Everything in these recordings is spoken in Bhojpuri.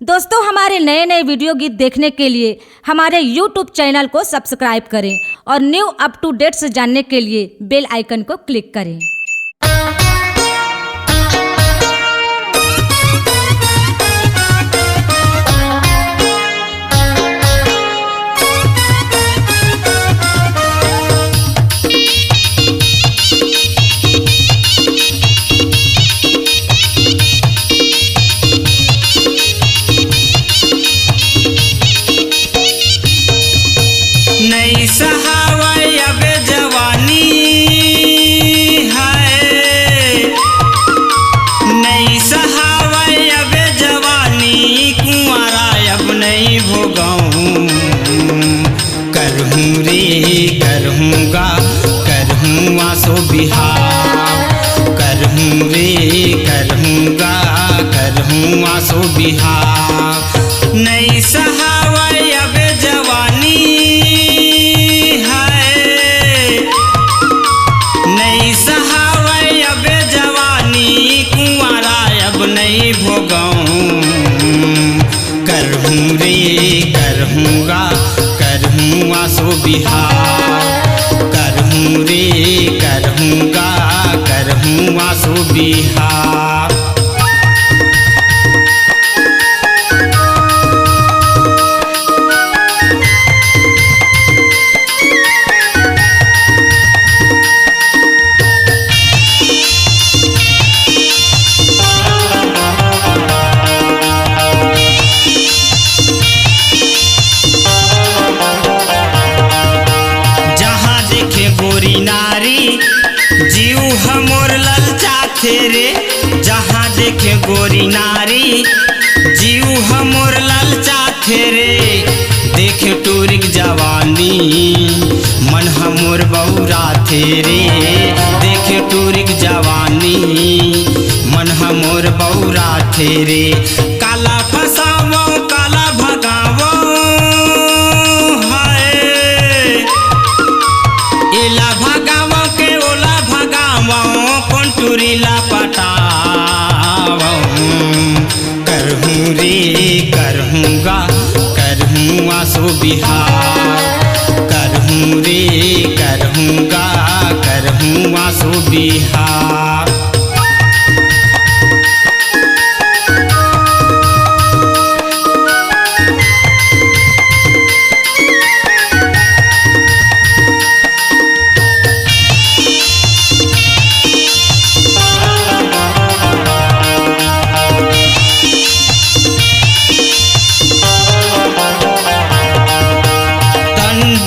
दोस्तों, हमारे नए नए वीडियो गीत देखने के लिए हमारे YouTube चैनल को सब्सक्राइब करें और न्यू अप टू डेट्स जानने के लिए बेल आइकन को क्लिक करें। नहीं सहावय अब जवानी है, नहीं सहावय अब जवानी, कुंवारा अब नहीं भोगाऊं। करहूँ रे करहूँगा करहूँ आसो बिहार, करहूँ रे करहूँगा करहूँ आसो बिहार। नहीं सहावय अब जवानी करहूँ रे करहूँगा करहूँ आसो बिहार, करहूँ रे करहूँगा करहूँ आसो बिहार। गोरी नारी जीव हमोर ललचाथे रे, जहाँ देखे गोरी नारी जीव हमोर ललचाथे रे। देखे टूरिक जवानी मन हमोर बौराथे रे, देखे टूरिक जवानी मन हमोर बौराथे रे। काला फसावो काला भगावो एला भगावो के ओला भगावो, कौन टूरीला पटावो। करहूँ रे करहूँगा करहूँ आसो बिहार, करहूँ रे करहूँगा करहूँ आसो बिहार।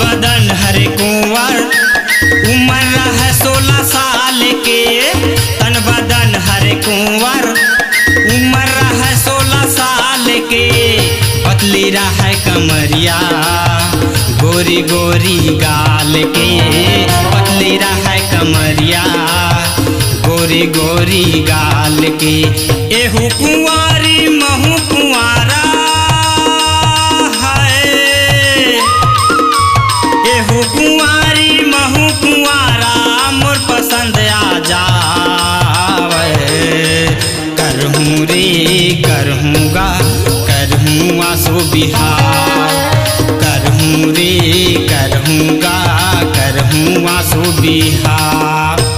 बदन हरे कुंवर उम्र है 16 साल के, तन बदन हरे कुंवर उम्र है 16 साल के। पतली है कमरिया गोरी गोरी गाल के, पतली है कमरिया गोरी गोरी गाल के। एहू कुंवारी महू कुंवारा कुंवारी महू कुंवारा, मोर पसंद आ जावे। करहूँ रे करहूँगा करहूँ आसो बिहार, करहूँ रे करहूँगा करहूँ आसो बिहार।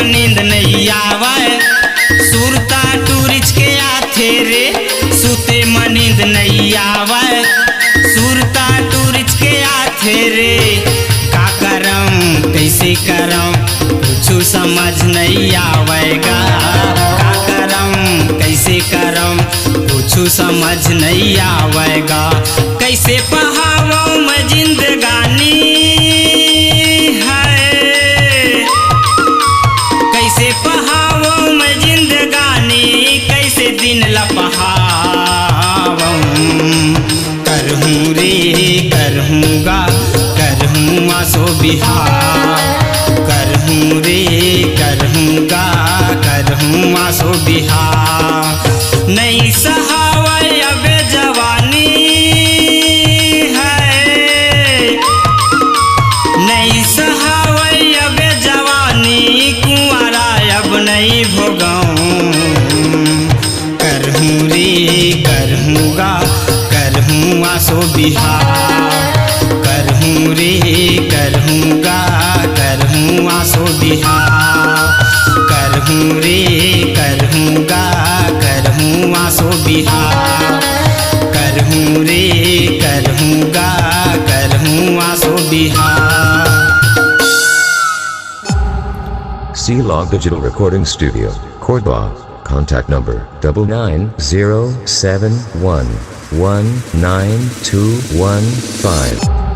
नींद नहीं आवे सुरता टूरिच के आथे रे, सुते में नींद नहीं आवे सुरता टूरिच के आथे रे। का करम कैसे करम कुछ समझ नहीं आवेगा, का करम कैसे करम कुछ समझ नहीं आवेगा। कैसे पहावो मैं जिंदगानी पहावो मैं जिंदगानी, कैसे दिन लपहावो। करहूँ रे करहूँगा करहूँ आसो बिहार करहूँ रे करहूँगा करहूँ आसो बिहार नहीं सहावै अब जवानी है नहीं सहावै अब जवानी कुंवारा अब नहीं भोगाऊँ करहूँ रे करहूँगा करहूँ आसो बिहार करहूँ रे करहूँगा करहूँ आसो बिहार करहूँ रे करहूँगा करहूँ आसो बिहार करहूँ रे करहूँगा करहूँ आसो Bihar. C-Log Digital Recording Studio, Cordoba. Contact number 99071192115.